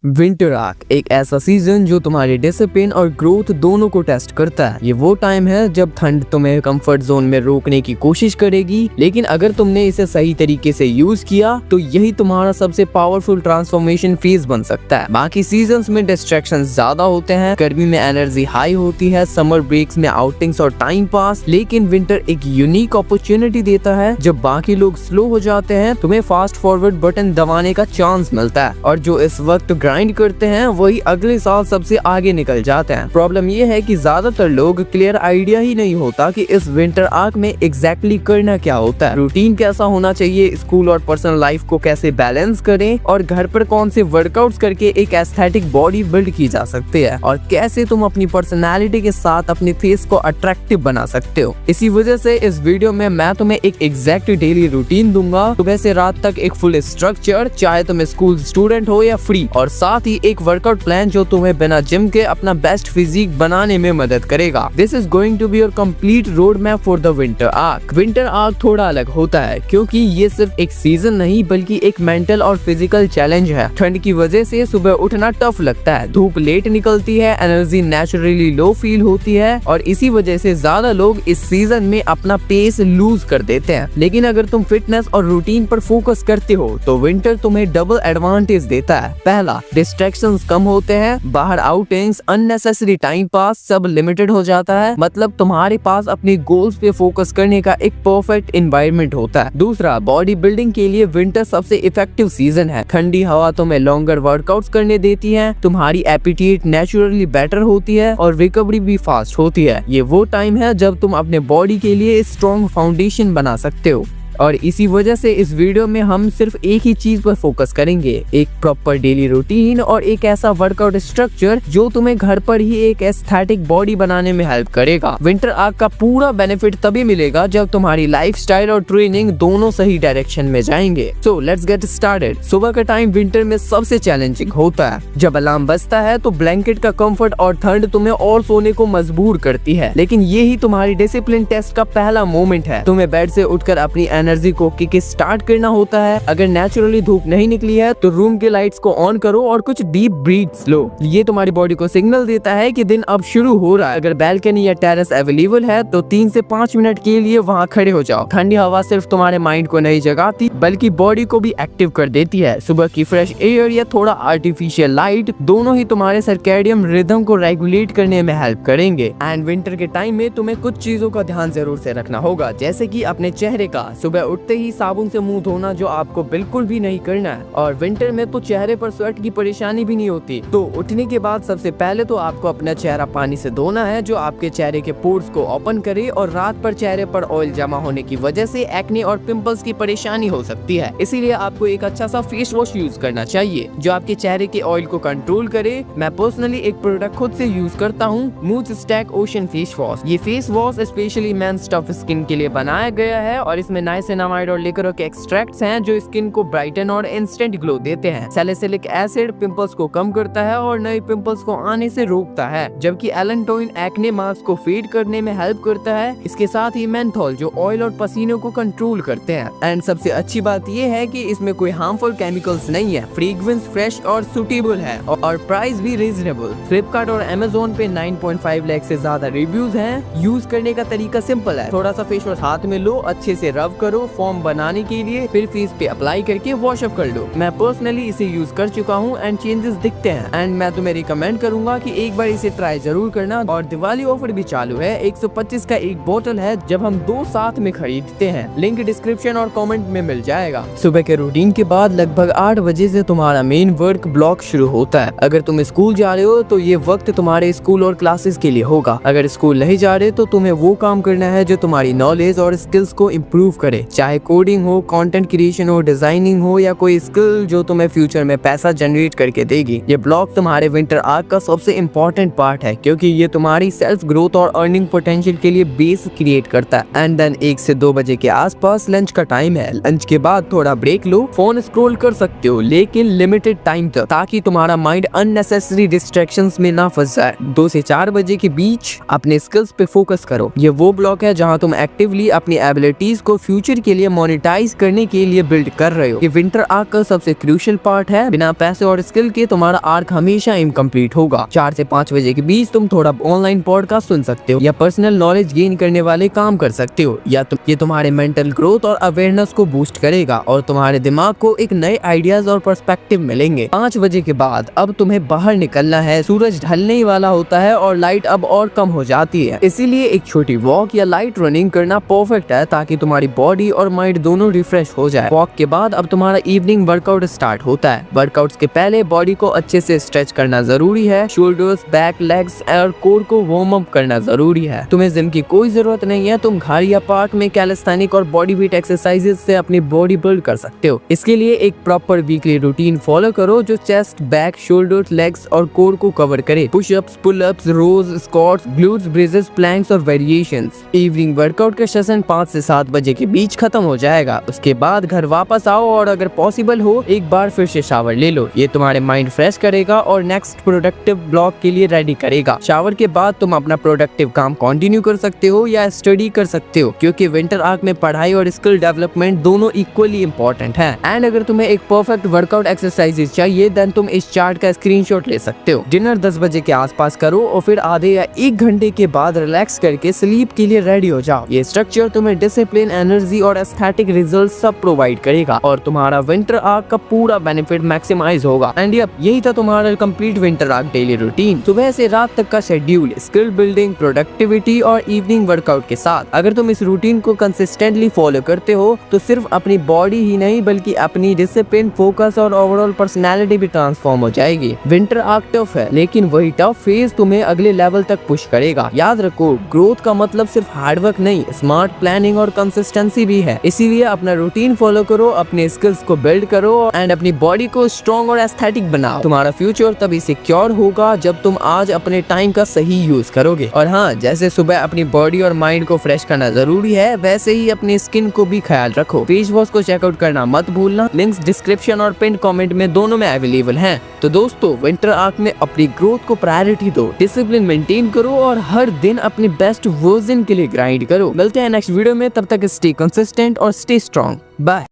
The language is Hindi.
विंटर आर्क एक ऐसा सीजन जो तुम्हारे डिसिप्लिन और ग्रोथ दोनों को टेस्ट करता है। ये वो टाइम है जब ठंड तुम्हें कंफर्ट जोन में रोकने की कोशिश करेगी, लेकिन अगर तुमने इसे सही तरीके से यूज किया तो यही तुम्हारा सबसे पावरफुल ट्रांसफॉर्मेशन फेज बन सकता है। बाकी सीजन्स में डिस्ट्रैक्शन ज्यादा होते हैं, गर्मी में एनर्जी हाई होती है, समर ब्रेक्स में आउटिंग्स और टाइम पास, लेकिन विंटर एक यूनिक अपॉर्चुनिटी देता है। जब बाकी लोग स्लो हो जाते हैं तुम्हें फास्ट फॉरवर्ड बटन दबाने का चांस मिलता है, और जो इस वक्त ग्राइंड करते हैं वही अगले साल सबसे आगे निकल जाते हैं। प्रॉब्लम ये है कि ज्यादातर लोग क्लियर आइडिया ही नहीं होता कि इस विंटर आर्क में एग्जैक्टली करना क्या होता है, रूटीन कैसा होना चाहिए, स्कूल और पर्सनल लाइफ को कैसे बैलेंस करें, और घर पर कौन से वर्कआउट्स करके एक एस्थेटिक बॉडी बिल्ड की जा सकती है, और कैसे तुम अपनी पर्सनालिटी के साथ अपने फेस को अट्रैक्टिव बना सकते हो। इसी वजह से इस वीडियो में मैं तुम्हें एक एग्जैक्ट डेली रूटीन दूंगा, सुबह से रात तक एक फुल स्ट्रक्चर, चाहे तुम स्कूल स्टूडेंट हो या फ्री, और साथ ही एक वर्कआउट प्लान जो तुम्हें बिना जिम के अपना बेस्ट फिजिक बनाने में मदद करेगा। This is going to be your complete road map for the winter arc. Winter arc थोड़ा अलग होता है क्योंकि ये सिर्फ एक सीजन नहीं बल्कि एक मेंटल और फिजिकल चैलेंज है। ठंड की वजह से सुबह उठना टफ लगता है, धूप लेट निकलती है, एनर्जी नेचुरली लो फील होती है, और इसी वजह से ज्यादा लोग इस सीजन में अपना पेस लूज कर देते हैं। लेकिन अगर तुम फिटनेस और रूटीन पर फोकस करते हो तो विंटर तुम्हें डबल एडवांटेज देता है। पहला, डिस्ट्रैक्शंस कम होते हैं, बाहर आउटिंग्स, अननेसेसरी टाइम पास सब लिमिटेड हो जाता है, मतलब तुम्हारे पास अपने गोल्स पे फोकस करने का एक परफेक्ट एनवायरनमेंट होता है। दूसरा, बॉडी बिल्डिंग के लिए विंटर सबसे इफेक्टिव सीजन है। ठंडी हवा तुम्हें लॉन्गर वर्कआउट्स करने देती है, तुम्हारी एपिटाइट नेचुरली बेटर होती है और रिकवरी भी फास्ट होती है। ये वो टाइम है जब तुम अपने बॉडी के लिए स्ट्रॉन्ग फाउंडेशन बना सकते हो, और इसी वजह से इस वीडियो में हम सिर्फ एक ही चीज पर फोकस करेंगे, एक प्रॉपर डेली रूटीन और एक ऐसा वर्कआउट स्ट्रक्चर जो तुम्हें घर पर ही एक एस्थेटिक बॉडी बनाने में हेल्प करेगा। विंटर आर्क का पूरा बेनिफिट तभी मिलेगा जब तुम्हारी लाइफस्टाइल और ट्रेनिंग दोनों सही डायरेक्शन में जाएंगे। So let's get started. सुबह का टाइम विंटर में सबसे चैलेंजिंग होता है। जब अलार्म बजता है तो ब्लैंकेट का कंफर्ट और ठंड तुम्हें और सोने को मजबूर करती है, लेकिन ये ही तुम्हारी डिसिप्लिन टेस्ट का पहला मोमेंट है। तुम्हें बेड से उठकर अपनी एनर्जी को किक स्टार्ट करना होता है। अगर नेचुरली धूप नहीं निकली है तो रूम के लाइट्स को ऑन करो और कुछ डीप ब्रीथ्स लो। ये तुम्हारी बॉडी को सिग्नल देता है कि दिन अब शुरू हो रहा है। अगर बैल्कनी या टेरेस अवेलेबल है तो 3 से 5 मिनट के लिए वहाँ खड़े हो जाओ। ठंडी हवा सिर्फ तुम्हारे माइंड को नहीं जगाती बल्कि बॉडी को भी एक्टिव कर देती है। सुबह की फ्रेश एयर या थोड़ा आर्टिफिशियल लाइट दोनों ही तुम्हारे सर्कैडियन रिदम को रेगुलेट करने में हेल्प करेंगे। एंड विंटर के टाइम में तुम्हें कुछ चीजों का ध्यान जरूर से रखना होगा, जैसे कि अपने चेहरे का सुबह उठते ही साबुन से मुंह धोना, जो आपको बिल्कुल भी नहीं करना है। और विंटर में तो चेहरे पर स्वेट की परेशानी भी नहीं होती, तो उठने के बाद सबसे पहले तो आपको अपना चेहरा पानी से धोना है, जो आपके चेहरे के पोर्स को ओपन करे। और रात पर चेहरे पर ऑयल जमा होने की वजह से एक्ने और पिंपल्स की परेशानी हो सकती है, इसीलिए आपको एक अच्छा सा फेस वॉश यूज करना चाहिए जो आपके चेहरे के ऑयल को कंट्रोल करे। मैं पर्सनली एक प्रोडक्ट खुद से यूज करता हूँ, mood stack ocean face wash. ये face wash specially men's tough skin के लिए बनाया गया है और इसमें नाइसिनामाइड और लिकोर के एक्सट्रैक्ट्स हैं जो स्किन को ब्राइटन और इंस्टेंट ग्लो देते हैं। सैलिसिलिक एसिड पिंपल्स को कम करता है और नए पिंपल्स को आने से रोकता है, जबकि एलेंटोइन एक्ने मार्क्स को फेड करने में हेल्प करता है। इसके साथ ही मेंथोल जो ऑयल और पसीनों को कंट्रोल करते हैं। एंड सबसे अच्छी बात ये है कि इसमें कोई हार्मफुल केमिकल्स नहीं है, फ्रेग्रेंस फ्रेश और सुटेबल है और प्राइस भी रीजनेबल। फ्लिपकार्ट और अमेज़न पे 9.5 लाख से ज्यादा रिव्यूज हैं। यूज करने का तरीका सिंपल है, थोड़ा सा फेस वॉश हाथ में लो, अच्छे से रब करो फॉर्म बनाने के लिए, फिर फेस पे अप्लाई करके वॉश अप कर लो। मैं पर्सनली इसे यूज कर चुका हूँ एंड चेंजेस दिखते हैं। एंड मैं तुम्हें रिकमेंड करूंगा कि एक बार इसे ट्राई जरूर करना। और दिवाली ऑफर भी चालू है, 125 का एक बोतल है जब हम 2 साथ में खरीदते हैं। लिंक डिस्क्रिप्शन और कमेंट में मिल जाएगा। सुबह के रूटीन के बाद लगभग 8 बजे से तुम्हारा मेन वर्क ब्लॉक शुरू होता है। अगर तुम स्कूल जा रहे हो तो ये वक्त तुम्हारे स्कूल और क्लासेस के लिए होगा। अगर स्कूल नहीं जा रहे तो तुम्हें वो काम करना है जो तुम्हारी नॉलेज और स्किल्स को इम्प्रूव करे, चाहे कोडिंग हो, कंटेंट क्रिएशन हो, डिजाइनिंग हो या कोई स्किल जो तुम्हें फ्यूचर में पैसा जनरेट करके देगी। ये ब्लॉक तुम्हारे विंटर आर्क का सबसे इम्पोर्टेंट पार्ट है क्योंकि ये तुम्हारी सेल्फ ग्रोथ और अर्निंग पोटेंशियल के लिए बेस क्रिएट करता है। एंड देन 1 से 2 बजे के आसपास लंच का टाइम है। लंच के बाद थोड़ा ब्रेक लो, फोन स्क्रॉल कर सकते हो लेकिन लिमिटेड टाइम तक, ताकि तुम्हारा माइंड अननेसेसरी डिस्ट्रैक्शंस में ना फंस जाए। 2 से 4 बजे के बीच अपने स्किल्स पे फोकस करो। ये वो ब्लॉक है जहाँ तुम एक्टिवली अपनी एबिलिटीज को फ्यूचर फ्यूचर के लिए मोनेटाइज करने के लिए बिल्ड कर रहे हो। ये विंटर आर्क का सबसे क्रूशियल पार्ट है। बिना पैसे और स्किल के तुम्हारा आर्क हमेशा इनकम्प्लीट होगा। 4 से 5 बजे के बीच तुम थोड़ा ऑनलाइन पॉडकास्ट सुन सकते हो या पर्सनल नॉलेज गेन करने वाले काम कर सकते हो, या ये तुम्हारे मेंटल ग्रोथ और अवेयरनेस को बूस्ट करेगा और तुम्हारे दिमाग को एक नए आइडियाज और पर्सपेक्टिव मिलेंगे। 5 बजे के बाद अब तुम्हें बाहर निकलना है। सूरज ढलने ही वाला होता है और लाइट अब और कम हो जाती है, इसीलिए एक छोटी वॉक या लाइट रनिंग करना परफेक्ट है ताकि तुम्हारी बॉडी और माइंड दोनों रिफ्रेश हो जाए। वॉक के बाद अब तुम्हारा इवनिंग वर्कआउट स्टार्ट होता है। वर्कआउट्स के पहले बॉडी को अच्छे से स्ट्रेच करना जरूरी है। शोल्डर्स, बैक, लेग्स और कोर को वार्म अप करना जरूरी है। तुम्हें जिम की कोई जरूरत नहीं है। तुम घर या पार्क में कैलिस्थेनिक और बॉडी वेट एक्सरसाइजेस से अपनी बॉडी बिल्ड कर सकते हो। इसके लिए एक प्रॉपर वीकली रूटीन फॉलो करो जो चेस्ट, बैक, शोल्डर, लेग्स और कोर को कवर करे। पुशअप्स, पुलअप्स, रोज, स्क्वाट्स, ग्लूट्स, ब्रिजेस, प्लैंक्स और वेरिएशंस। इवनिंग वर्कआउट का सेशन 5 से 7 बजे के बीच खत्म हो जाएगा। उसके बाद घर वापस आओ और अगर पॉसिबल हो एक बार फिर से शावर ले लो। ये तुम्हारे माइंड फ्रेश करेगा और नेक्स्ट प्रोडक्टिव ब्लॉक के लिए रेडी करेगा। शावर के बाद तुम अपना प्रोडक्टिव काम कंटिन्यू कर सकते हो या स्टडी कर सकते हो, क्योंकि विंटर आर्क में पढ़ाई और स्किल डेवलपमेंट दोनों इक्वली इंपॉर्टेंट है। एंड अगर तुम्हें एक परफेक्ट वर्कआउट एक्सरसाइजेस चाहिए देन तुम इस चार्ट का स्क्रीनशॉट ले सकते हो। डिनर 10 बजे के आसपास करो और फिर आधे या 1 घंटे के बाद रिलैक्स करके स्लीप के लिए रेडी हो जाओ। ये स्ट्रक्चर तुम्हें डिसिप्लिन, एनर्जी और एस्थेटिक रिजल्ट सब प्रोवाइड करेगा और तुम्हारा विंटर आर्क का पूरा बेनिफिट मैक्सिमाइज होगा। एंड यही था तुम्हारा complete winter arc daily routine. सुबह से रात तक का शेड्यूल, स्किल बिल्डिंग, प्रोडक्टिविटी और इवनिंग वर्कआउट के साथ। अगर तुम इस रूटीन को कंसिस्टेंटली फॉलो करते हो तो सिर्फ अपनी बॉडी ही नहीं बल्कि अपनी डिसिप्लिन, फोकस और ओवरऑल पर्सनैलिटी भी ट्रांसफॉर्म हो जाएगी। विंटर आर्क टफ है लेकिन वही टफ फेज तुम्हें अगले लेवल तक पुश करेगा। याद रखो, ग्रोथ का मतलब सिर्फ हार्डवर्क नहीं, स्मार्ट प्लानिंग और कंसिस्टेंसी भी है। इसीलिए अपना रूटीन फॉलो करो, अपने स्किल्स को बिल्ड करो एंड अपनी बॉडी को स्ट्रॉन्ग और एस्थेटिक बनाओ। तुम्हारा फ्यूचर तभी सिक्योर होगा जब तुम आज अपने टाइम का सही यूज करोगे। और हाँ, जैसे सुबह अपनी बॉडी और माइंड को फ्रेश करना जरूरी है, वैसे ही अपनी स्किन को भी ख्याल रखो। फेस वॉश को चेकआउट करना मत भूलना। लिंक्स डिस्क्रिप्शन और पिन कमेंट में दोनों में अवेलेबल हैं। तो दोस्तों, विंटर आर्क में अपनी ग्रोथ को प्रायोरिटी दो, डिसिप्लिन मेंटेन करो और हर दिन अपने बेस्ट वर्जन के लिए ग्राइंड करो। मिलते हैं नेक्स्ट वीडियो में, तब तक स्टे कंसिस्टेंट और स्टे स्ट्रॉन्ग। बाय।